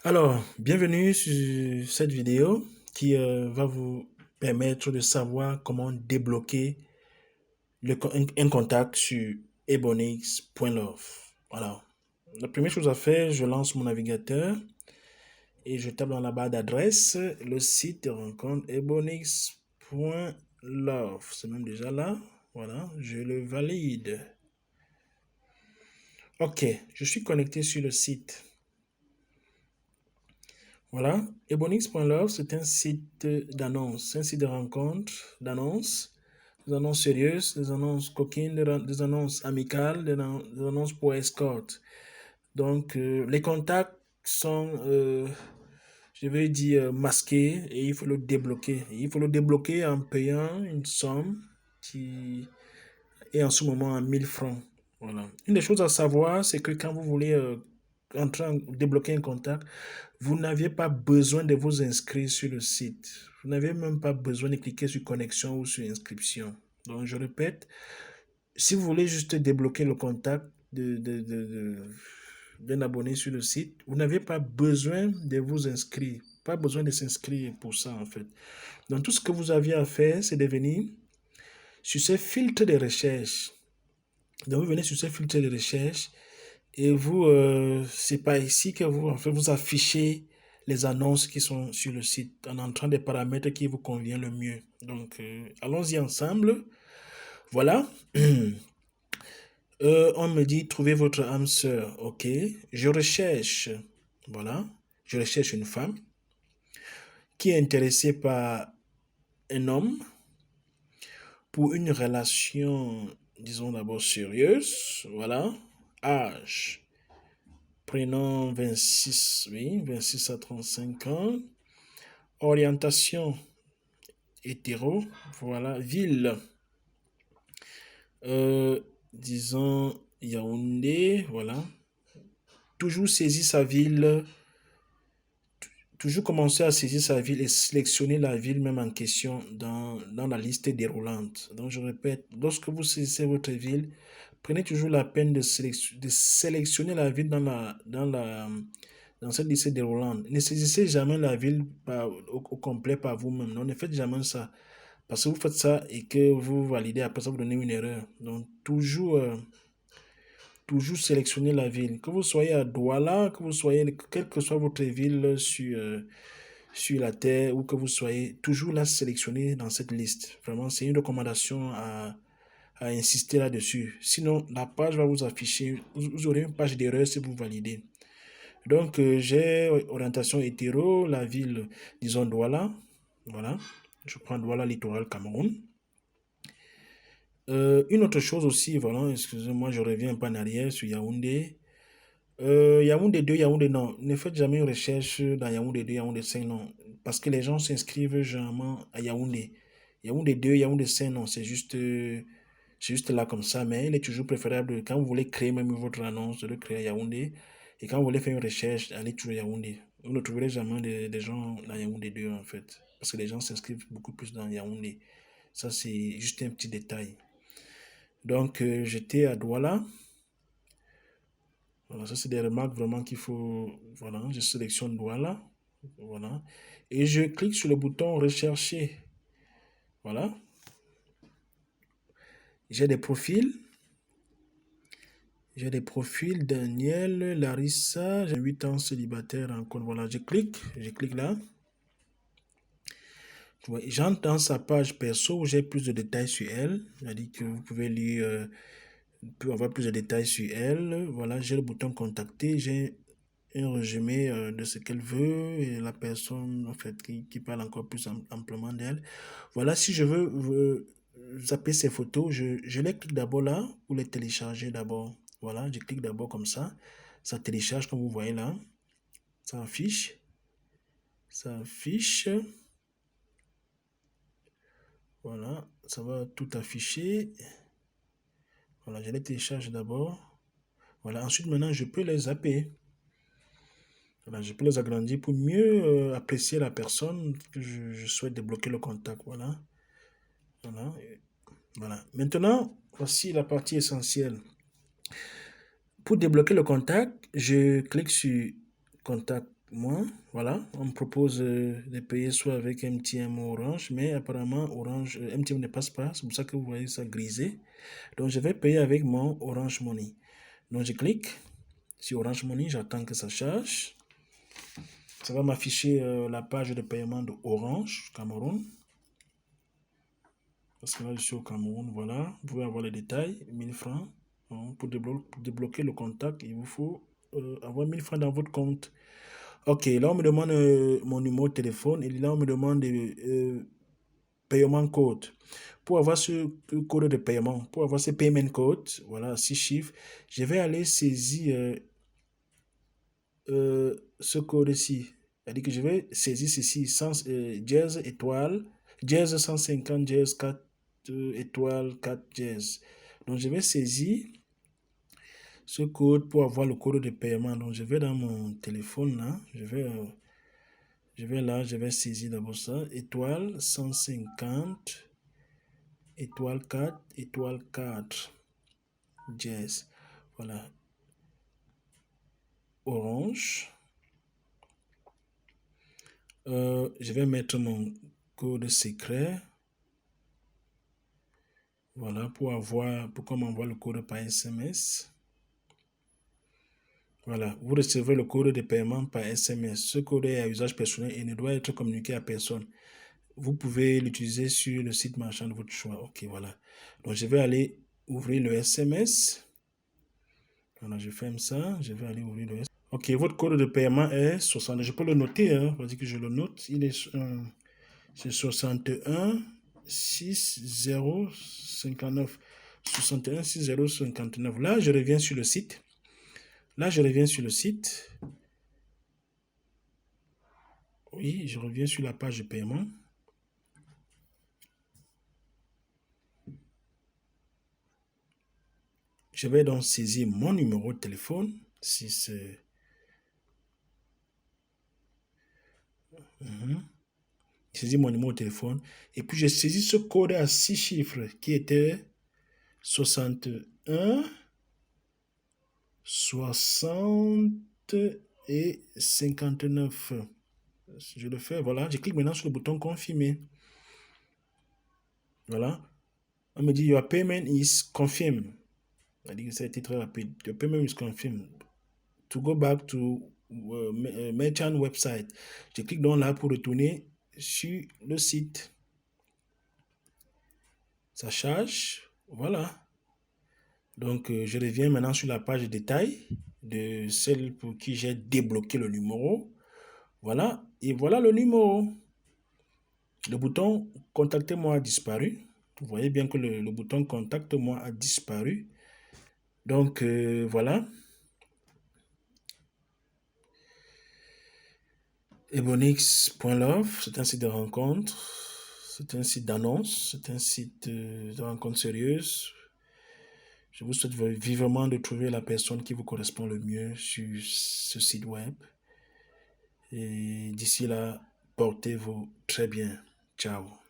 Alors, bienvenue sur cette vidéo qui va vous permettre de savoir comment débloquer un contact sur ebonix.love. Voilà. La première chose à faire, je lance mon navigateur et je tape dans la barre d'adresse le site de rencontre ebonix.love. C'est même déjà là. Voilà, je le valide. Ok, je suis connecté sur le site. Voilà, ebonix.love, c'est un site d'annonces, un site de rencontres, d'annonces, des annonces sérieuses, des annonces coquines, des annonces amicales, des annonces pour escorte. Donc, les contacts sont, je vais dire, masqués et il faut le débloquer. Et il faut le débloquer en payant une somme qui est en ce moment à 1000 francs. Voilà. Une des choses à savoir, c'est que quand vous voulez débloquer un contact, vous n'aviez pas besoin de vous inscrire sur le site. Vous n'avez même pas besoin de cliquer sur connexion ou sur inscription. Donc, je répète, si vous voulez juste débloquer le contact d'un abonné sur le site, vous n'avez pas besoin de vous inscrire. Pas besoin de s'inscrire pour ça, en fait. Donc, tout ce que vous aviez à faire, c'est de venir sur ces filtres de recherche. Donc, vous venez sur ces filtres de recherche et vous, c'est pas ici que vous, en fait, vous affichez les annonces qui sont sur le site en entrant des paramètres qui vous conviennent le mieux. Donc, allons-y ensemble. Voilà. On me dit, trouvez votre âme sœur. OK. Je recherche, voilà. Je recherche une femme qui est intéressée par un homme pour une relation, disons d'abord sérieuse. Voilà. Âge. Prénom 26, oui, 26 à 35 ans. Orientation hétéro, voilà. Ville, disons Yaoundé, voilà. Toujours saisir sa ville, toujours commencer à saisir sa ville et sélectionner la ville même en question dans la liste déroulante. Donc je répète, lorsque vous saisissez votre ville, prenez toujours la peine de sélectionner la ville dans cette liste déroulante. Ne saisissez jamais la ville au complet par vous-même. Non, ne faites jamais ça. Parce que vous faites ça et que vous validez, après ça vous donnez une erreur. Donc toujours sélectionner la ville. Que vous soyez à Douala, que vous soyez, quelle que soit votre ville sur la terre, ou que vous soyez, toujours la sélectionner dans cette liste. Vraiment, c'est une recommandation à insister là-dessus. Sinon, la page va vous afficher, vous aurez une page d'erreur si vous validez. Donc, j'ai orientation hétéro, la ville, disons Douala. Voilà. Je prends Douala, littoral Cameroun. Une autre chose aussi, voilà, excusez-moi, je reviens un peu en arrière sur Yaoundé. Yaoundé 2, Yaoundé non. Ne faites jamais une recherche dans Yaoundé 2, Yaoundé 5, non. Parce que les gens s'inscrivent généralement à Yaoundé. Yaoundé 2, Yaoundé 5, non. C'est juste là comme ça. Mais il est toujours préférable, quand vous voulez créer même votre annonce, de le créer à Yaoundé. Et quand vous voulez faire une recherche, allez toujours à Yaoundé. Vous ne trouverez jamais des gens dans Yaoundé 2, en fait. Parce que les gens s'inscrivent beaucoup plus dans Yaoundé. Ça, c'est juste un petit détail. Donc, j'étais à Douala. Voilà, ça, c'est des remarques vraiment qu'il faut. Voilà, je sélectionne Douala. Voilà. Et je clique sur le bouton rechercher. Voilà. J'ai des profils. J'ai des profils Daniel, Larissa, j'ai 8 ans célibataire encore. Voilà, je clique là. J'entre dans sa page perso où j'ai plus de détails sur elle. C'est-à-dire que vous pouvez lire, peut avoir plus de détails sur elle. Voilà, j'ai le bouton contacter, j'ai un résumé de ce qu'elle veut et la personne en fait qui parle encore plus amplement d'elle. Voilà, si je veux zapper ces photos, je les clique d'abord là pour les télécharger d'abord. Voilà, je clique d'abord comme ça télécharge comme vous voyez là, ça affiche, ça affiche. Voilà, ça va tout afficher. Voilà, je les télécharge d'abord. Voilà, ensuite maintenant je peux les zapper. Voilà, je peux les agrandir pour mieux apprécier la personne que je souhaite débloquer le contact. Voilà. Voilà. Voilà. Maintenant, voici la partie essentielle. Pour débloquer le contact, je clique sur contact. moi. Voilà, on me propose de payer soit avec MTN ou Orange, mais apparemment Orange, MTN ne passe pas, c'est pour ça que vous voyez ça grisé. Donc je vais payer avec mon Orange Money. Donc je clique sur Orange Money, j'attends que ça charge. Ça va m'afficher la page de paiement de Orange Cameroun. Parce que là, je suis au Cameroun, voilà. Vous pouvez avoir les détails, 1000 francs. Bon, pour débloquer le contact, il vous faut avoir 1000 francs dans votre compte. Ok, là, on me demande mon numéro de téléphone et là, on me demande paiement code. Pour avoir ce code de paiement, pour avoir ce payment code, voilà, 6 chiffres, je vais aller saisir ce code-ci. C'est-à-dire que je vais saisir ceci, jazz étoile, jazz 150, jazz 4 étoile, 4 jazz. Donc, je vais saisir ce code pour avoir le code de paiement. Donc, je vais dans mon téléphone, là, je vais saisir d'abord ça, étoile 150, étoile 4, étoile 4, jazz. Voilà. Orange. Je vais mettre mon code secret. Voilà, pour qu'on m'envoie le code par SMS. Voilà, vous recevez le code de paiement par SMS. Ce code est à usage personnel et ne doit être communiqué à personne. Vous pouvez l'utiliser sur le site marchand de votre choix. Ok, voilà. Donc, je vais aller ouvrir le SMS. Voilà, je ferme ça. Je vais aller ouvrir le SMS. Ok, votre code de paiement est 60. Je peux le noter, hein. Vas-y que je le note. C'est 61 60 59. 61 60 59. Là, je reviens sur le site. Oui, je reviens sur la page de paiement. Je vais donc saisir mon numéro de téléphone. Si c'est... Saisir mon numéro de téléphone. Et puis, j'ai saisi ce code à 6 chiffres qui était 61 60 et 59. Je le fais, voilà. Je clique maintenant sur le bouton confirmer. Voilà. On me dit, your payment is confirmed. C'est-à-dire que ça a été très rapide. Your payment is confirmed. To go back to merchant website. Je clique donc là pour retourner sur le site. Ça charge. Voilà. Donc, je reviens maintenant sur la page de détail de celle pour qui j'ai débloqué le numéro. Voilà. Et voilà le numéro. Le bouton « Contactez-moi » a disparu. Vous voyez bien que le bouton « Contacte-moi » a disparu. Donc, voilà. Ebonix.love, c'est un site de rencontre. C'est un site d'annonce. C'est un site de rencontre sérieuse. Je vous souhaite vivement de trouver la personne qui vous correspond le mieux sur ce site web. Et d'ici là, portez-vous très bien. Ciao.